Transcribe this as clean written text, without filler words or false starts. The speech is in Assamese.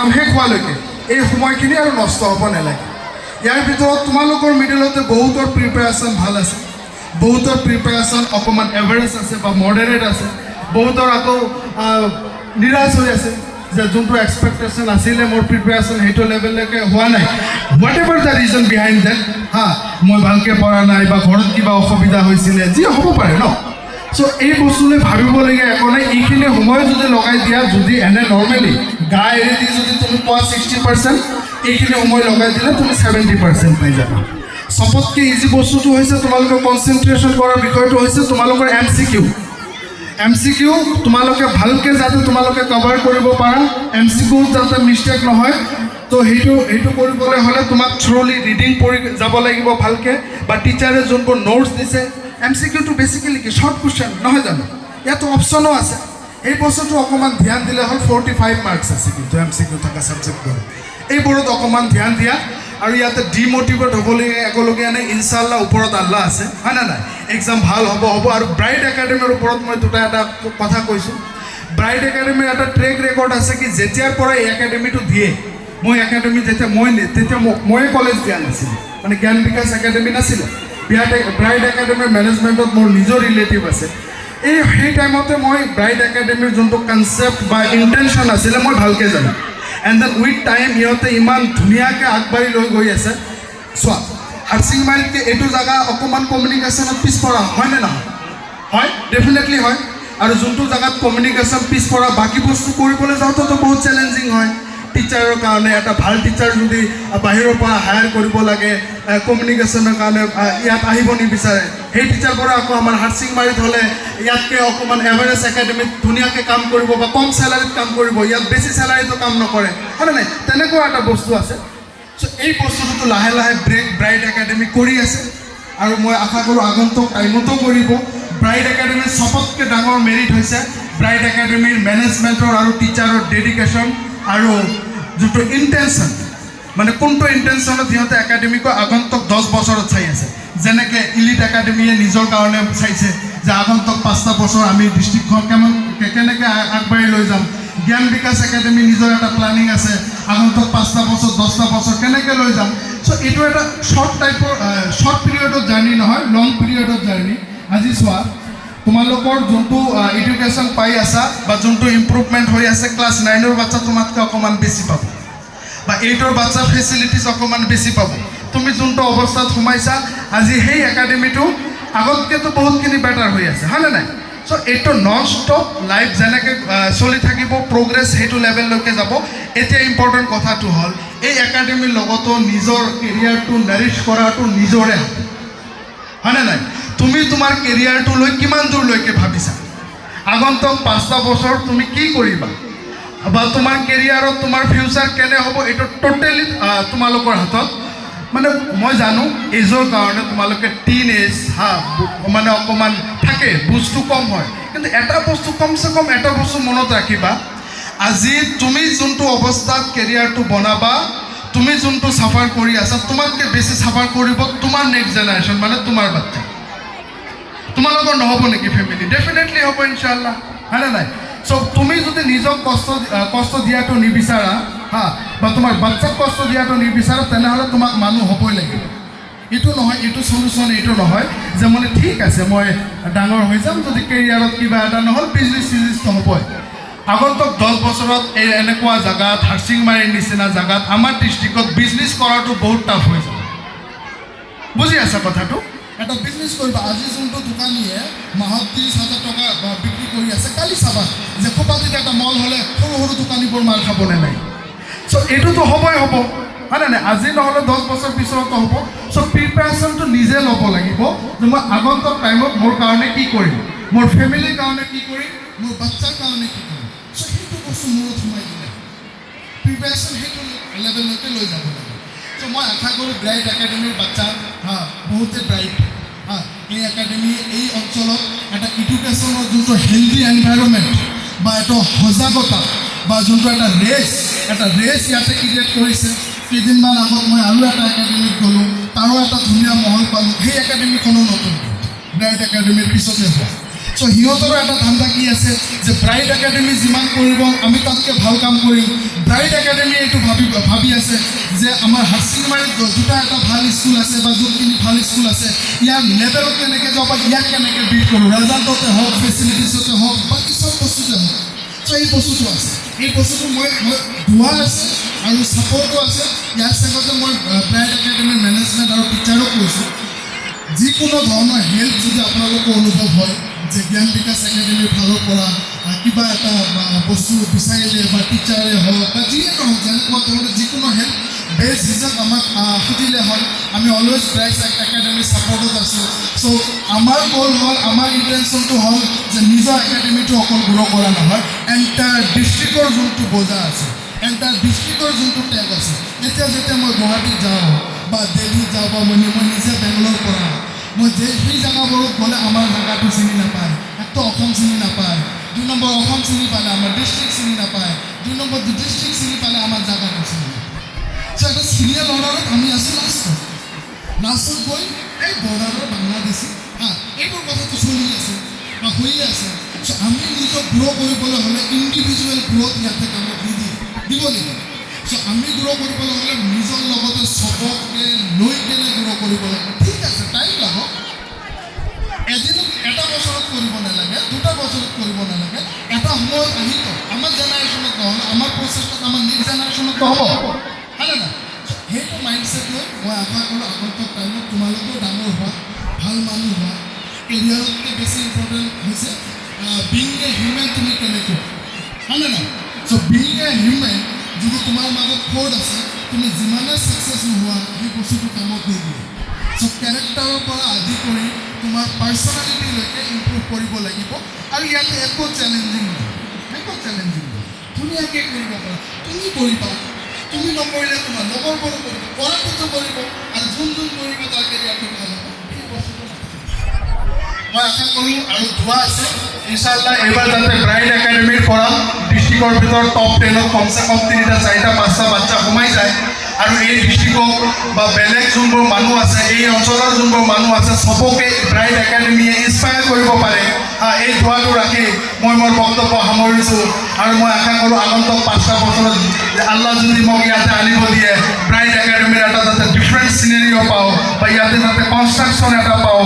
এক্সাম শেষ হোৱালৈকে এই সময়খিনি আৰু নষ্ট হ'ব নালাগে। ইয়াৰ ভিতৰত তোমালোকৰ মিডিলতে বহুতৰ প্ৰিপেৰেশ্যন ভাল আছে, বহুতৰ প্ৰিপেৰেশ্যন অকণমান এভাৰেজ আছে বা মডাৰেট আছে, বহুতৰ আকৌ নিৰাশ হৈ আছে যে যোনটো এক্সপেক্টেশ্যন আছিলে মোৰ প্ৰিপেৰেশ্যন সেইটো লেভেললৈকে হোৱা নাই। Whatever the reason behind that, মই ভালকৈ পঢ়া নাই বা ঘৰত কিবা অসুবিধা হৈছিলে, যি হ'ব পাৰে ন। চ' এই বস্তুলৈ ভাবিবলগীয়া একো নাই। এইখিনি সময় যদি লগাই দিয়া, যদি এনে নৰ্মেলি গা এৰি দি যদি তুমি পোৱা 60%, এইখিনি সময় লগাই দিলে তুমি 70% পাই যাবা। চবতকৈ ইজি বস্তুটো হৈছে তোমালোকে কনচেনট্ৰেশ্যন কৰাৰ বিষয়টো হৈছে তোমালোকৰ MCQ তোমালোকে ভালকৈ যাতে তোমালোকে কভাৰ কৰিব পাৰা, MCQ যাতে মিষ্টেক নহয়। তো সেইটো কৰিবলৈ হ'লে তোমাক থ্ৰ'লি ৰিডিং পঢ়ি যাব লাগিব ভালকৈ, বা টিচাৰে যোনবোৰ নোটছ দিছে। MCQটো বেচিকেলি কি শ্বৰ্ট কুৱেশ্যন নহয় জানো, ইয়াতো অপশ্যনো আছে। এই বস্তুটো অকণমান ধ্যান দিলে হ'ল। 45 মাৰ্কছ আছে কিন্তু MCQ থকা ছাবজেক্টবোৰ, এইবোৰত অকণমান ধ্যান দিয়া। আৰু ইয়াতে ডিম'টিভেট হ'বলগীয়া একলগীয়া নাই, ইনশাল্লাহ ওপৰত আল্লাহ আছে, হয় না নাই। এক্সাম ভাল হ'ব। আৰু ব্ৰাইট একাডেমীৰ ওপৰত মই এটা কথা কৈছোঁ। ব্ৰাইট একাডেমীৰ এটা ট্ৰেক ৰেকৰ্ড আছে কি যেতিয়াৰ পৰা এই একাডেমীটো দিয়ে, মই একাডেমী তেতিয়া ময়ে কলেজ দিয়া নাছিলোঁ, মানে জ্ঞান বিকাশ একাডেমী নাছিলে। ব্ৰাইট একাডেমীৰ মেনেজমেণ্টত মোৰ নিজৰ ৰিলেটিভ আছে। সেই টাইমতে মই ব্ৰাইট একাডেমীৰ যোনটো কনচেপ্ট বা ইণ্টেনশ্যন আছিলে মই ভালকৈ জানো। এণ্ড দেন উইথ টাইম সিহঁতে ইমান ধুনীয়াকৈ আগবাঢ়ি লৈ গৈ আছে। চোৱা, হাৰচিংমাৰীতকৈ এইটো জেগা অকণমান কমিউনিকেশ্যনত পিছপৰা হয়নে নহয়? হয়, ডেফিনেটলি হয়। আৰু যোনটো জেগাত কমিউনিকেশ্যন পিছপৰা, বাকী বস্তু কৰিবলৈ যাওঁতেতো বহুত চেলেঞ্জিং হয়। টিচাৰৰ কাৰণে এটা ভাল টিচাৰ যদি বাহিৰৰ পৰা হায়াৰ কৰিব লাগে, কমিউনিকেশ্যনৰ কাৰণে ইয়াত আহিব নিবিচাৰে, সেই টিচাৰবোৰ আকৌ আমাৰ হাৰচিংমাৰীত হ'লে ইয়াতকৈ অকণমান এভাৰেজ একাডেমীত ধুনীয়াকৈ কাম কৰিব বা কম চেলাৰীত কাম কৰিব, ইয়াত বেছি চেলাৰীটো কাম নকৰে, হয়নে নাই? তেনেকুৱা এটা বস্তু আছে। চ' এই বস্তুটোতো লাহে লাহে ব্ৰাইট একাডেমী কৰি আছে, আৰু মই আশা কৰোঁ আগন্তুক টাইমতো কৰিব। ব্ৰাইট একাডেমীৰ চবতকৈ ডাঙৰ মেৰিট হৈছে ব্ৰাইট একাডেমীৰ মেনেজমেণ্টৰ আৰু টিচাৰৰ ডেডিকেশ্যন আৰু যোনটো ইণ্টেনশ্যন, মানে কোনটো ইণ্টেনশ্যনত সিহঁতে একাডেমিকো আগন্তুক 10 বছৰত চাই আছে। যেনেকৈ ইলিট একাডেমীয়ে নিজৰ কাৰণে চাইছে যে আগন্তুক 5টা বছৰ আমি ডিষ্ট্ৰিক্টখন কেনেকৈ আগবাঢ়ি লৈ যাম। জ্ঞান বিকাশ একাডেমী নিজৰ এটা প্লেনিং আছে, আগন্তুক 5টা বছৰ 10টা বছৰ কেনেকৈ লৈ যাম। চ' এইটো এটা শ্বৰ্ট পিৰিয়ডত জাৰ্ণি নহয়, লং পিৰিয়ডত জাৰ্ণি। আজি চোৱা, তোমালোকৰ যোনটো এডুকেশ্যন পাই আছা বা যোনটো ইম্প্ৰুভমেণ্ট হৈ আছে, ক্লাছ 9ৰ বাচ্চা তোমাতকৈ অকণমান বেছি পাব, বা 8ৰ বাচ্চা ফেচিলিটিছ অকণমান বেছি পাব। তুমি যোনটো অৱস্থাত সোমাইছা আজি, সেই একাডেমীটো আগতকৈতো বহুতখিনি বেটাৰ হৈ আছে, হয়নে নাই? চ' এইটো নন ষ্টপ লাইফ যেনেকৈ চলি থাকিব, প্ৰগ্ৰেছ সেইটো লেভেললৈকে যাব। এতিয়া ইম্পৰ্টেণ্ট কথাটো হ'ল এই একাডেমীৰ লগতো নিজৰ কেৰিয়াৰটো নাৰিছ কৰাটো নিজৰে, হয়নে নাই? তুমি তোমাৰ কেৰিয়াৰটো লৈ কিমান দূৰলৈকে ভাবিছা, আগন্তুক 5টা বছৰ তুমি কি কৰিবা, বা তোমাৰ কেৰিয়াৰত তোমাৰ ফিউচাৰ কেনে হ'ব, এইটো টোটেলি তোমালোকৰ হাতত। মানে মই জানো এজৰ কাৰণে তোমালোকে টিন-এজ মানে অকণমান থাকে, বুজটো কম হয়, কিন্তু এটা বস্তু কমচে কম এটা বস্তু মনত ৰাখিবা, আজি তুমি যোনটো অৱস্থাত কেৰিয়াৰটো বনাবা, তুমি যোনটো চাফাৰ কৰি আছা, তোমাতকৈ বেছি চাফাৰ কৰিব তোমাৰ নেক্সট জেনেৰেশ্যন, মানে তোমাৰ বাচ্চা। তোমালোকৰ নহ'ব নেকি ফেমিলি? ডেফিনেটলি হ'ব ইনশাল্লাহ, হয়নে নাই? চ' তুমি যদি নিজক কষ্ট দিয়াটো নিবিচাৰা, বা তোমাৰ বাচ্চাক কষ্ট দিয়াটো নিবিচাৰা, তেনেহ'লে তোমাক মানুহ হ'বই লাগিব। এইটো নহয়, এইটো চলিউশ্যন এইটো নহয় যে মানে ঠিক আছে মই ডাঙৰ হৈ যাম, যদি কেৰিয়াৰত কিবা এটা নহ'ল বিজনেছ নহ'বই। আগন্তুক 10 বছৰত এই এনেকুৱা জেগাত, হাৰচিংমাৰীৰ নিচিনা জেগাত, আমাৰ ডিষ্ট্ৰিক্টত বিজনেছ কৰাটো বহুত টাফ হৈ যাব। বুজি আছা কথাটো? এটা বিজনেছ কৰিবা, আজি যোনটো দোকানীয়ে মাহত 30,000 টকা বিক্ৰী কৰি আছে, কালি চাবা যে কোপাটিত এটা মল হ'লে সৰু সৰু দোকানীবোৰ মাৰ খাবনে নাই। চ' এইটোতো হ'বই হ'ব, হয়নে নাই? আজি নহ'লে 10 বছৰ পিছতো হ'ব। চ' প্ৰিপেৰেশ্যনটো নিজে ল'ব লাগিব যে মই আগন্তুক টাইমত মোৰ কাৰণে কি কৰিম, মোৰ ফেমিলিৰ কাৰণে কি কৰিম, মোৰ বাচ্চাৰ কাৰণে কি কৰিম। চ' সেইটো বস্তু মূৰত সোমাই দিলে প্ৰিপেৰেশ্যন সেইটো লেভেললৈকে লৈ যাব লাগে। চ' মই আশা কৰোঁ ব্ৰাইট একাডেমীৰ বাচ্চা বহুতে ব্ৰাইট, এই একাডেমী এই অঞ্চলত এটা এডুকেশ্যনৰ যোনটো হেল্ডি এনভাইৰনমেণ্ট বা এটা সজাগতা বা যোনটো এটা ৰেচ ইয়াতে ক্ৰিয়েট কৰিছে। কেইদিনমান আগত মই আৰু এটা একাডেমীত গ'লোঁ, তাৰো এটা ধুনীয়া মহল পালোঁ। সেই একাডেমীখনো নতুন ব্ৰাইট একাডেমীৰ পিছতে হোৱা। চ' সিহঁতৰো এটা ধান্দা কি আছে যে ব্ৰাইট একাডেমি যিমান কৰিব আমি তাতকৈ ভাল কাম কৰিম। ব্ৰাইট একাডেমি এইটো ভাবি আছে যে আমাৰ হাৰচিংমাৰীত দুটা এটা ভাল স্কুল আছে বা যোনখিনি ভাল স্কুল আছে ইয়াৰ লেভেলত কেনেকৈ যাওঁ বা ইয়াক কেনেকৈ বিল্ড কৰোঁ, ৰেজাল্টতে হওক, ফেচিলিটিছতে হওক, বাকী চব বস্তুতে হওক। চ' এই বস্তুটো আছে, এই বস্তুটো মই ধোৱা আছে আৰু ছাপৰ্টো আছে। ইয়াৰ চাগতে মই ব্ৰাইট একাডেমিৰ মেনেজমেণ্ট আৰু টিচাৰক কৈছোঁ যিকোনো ধৰণৰ হেল্প যদি আপোনালোকৰ অনুভৱ হয় যে জ্ঞান বিকাশ একাডেমীৰ ফালৰ পৰা কিবা এটা বস্তু বিচাৰিলে বা টিচাৰে হওক বা যিয়ে নহওক যেনেকুৱা ধৰণৰ যিকোনো হেল্প বেছ হিচাপ আমাক সুধিলে হ'ল। আমি অলৱেজ ব্ৰাইট একাডেমিৰ ছাপৰ্টত আছোঁ। চ' আমাৰ গ'ল হ'ল, আমাৰ ইণ্টেনশ্যনটো হ'ল যে নিজৰ একাডেমিটো অকল গ্ৰ' কৰা নহয়, এণ্টায়াৰ ডিষ্ট্ৰিক্টৰ যোনটো বজাৰ আছে, এণ্টায়াৰ ডিষ্ট্ৰিক্টৰ যোনটো টেগ আছে। এতিয়া যেতিয়া মই গুৱাহাটীত যাওঁ বা দিল্লীত যাওঁ বা মই নিজে বেংগলোৰ পৰা মই সেই জেগাবোৰত গ'লে আমাৰ জেগাটো চিনি নাপায়, একটো অসম চিনি নাপায়। 2 নম্বৰ অসম চিনি পালে আমাৰ ডিষ্ট্ৰিক্ট চিনি নাপায়, 2 নম্বৰ ডিষ্ট্ৰিক্ট চিনি পালে আমাৰ জেগাটো চিনি নাপায়। চ' এটা চিনিয়ৰ অৰ্ডাৰত আমি আছোঁ লাষ্টত গৈ এই বৰ্ডাৰৰ বাংলাদেশী এইবোৰ কথাটো চলি আছে বা হৈয়ে আছে। চ' আমি নিজক গ্ৰ' কৰিবলৈ হ'লে ইণ্ডিভিজুৱেল গ্ৰ'থ ইয়াতে কামত দিব লাগিব। চ' আমি গ্ৰ' কৰিবলৈ হ'লে নিজৰ লগতে চবকে লৈ কেনে গ্ৰ' কৰিব লাগিব। ঠিক আছে, টাইম লাগক, এদিনত এটা বছৰত কৰিব নালাগে, 2টা বছৰত কৰিব নালাগে, এটা সময়ত আহিব। আমাৰ জেনেৰেশ্যনত নহ'লে আমাৰ প্ৰচেষ্টাত আমাৰ নেক্সট জেনেৰেশ্যনতো হ'ব, হয়নে নাই? সেইটো মাইণ্ডছেট লৈ মই আশা কৰোঁ আগন্তুক টাইমত তোমালোকেও ডাঙৰ হোৱা, ভাল মানুহ হোৱা। কেৰিয়াৰতকৈ বেছি ইম্পৰ্টেণ্ট হৈছে বিং এ হিউমেন, তুমি কেনেকৈ, হয়নে নাই? চ' বিং এ হিউমেন যদি তোমাৰ মাজত ক'ড আছে, তুমি যিমানে ছাকচেছ নোহোৱা সেই বস্তুটো কামত নিদিয়ে। চ' কেৰেক্টাৰৰ পৰা আদি কৰি তোমাৰ পাৰ্চনেলিটিলৈকে ইম্প্ৰুভ কৰিব লাগিব। আৰু ইয়াতে একো চেলেঞ্জিং নহয়, ধুনীয়াকৈ কৰিব পাৰা, তুমি কৰিবা। তুমি নকৰিলে তোমাৰ লগৰবোৰো কৰিব, কৰাটোতো কৰিব, আৰু যোন কৰিব তাৰ কেৰিয়াৰটো ভাল হ'ব। সেই বস্তুটো মই আশা কৰোঁ আৰু ধোৱা আছে ইনশাআল্লাহ এইবাৰ যাতে ব্ৰাইট একাডেমিৰ পৰা ডিষ্ট্ৰিক্টৰ ভিতৰত টপ 10ত কমচে কম 3টা 4টা 5টা বাচ্চা সোমাই যায়। আৰু এই ডিষ্ট্ৰিক্টক বা বেলেগ যোনবোৰ মানুহ আছে, এই অঞ্চলৰ যোনবোৰ মানুহ আছে, চবকে ব্ৰাইট একাডেমিয়ে ইনস্পায়াৰ কৰিব পাৰে। এই ধোৱাটো ৰাখি মই মোৰ বক্তব্য সামৰিছোঁ। আৰু মই আশা কৰোঁ আগন্তুক 5টা বছৰত আল্লাহ যদি মোক ইয়াতে আনিব দিয়ে, ব্ৰাইট একাডেমিৰ এটা যাতে ডিফাৰেণ্ট চিনেৰিঅ' পাওঁ বা ইয়াতে যাতে কনষ্ট্ৰাকশ্যন এটা পাওঁ।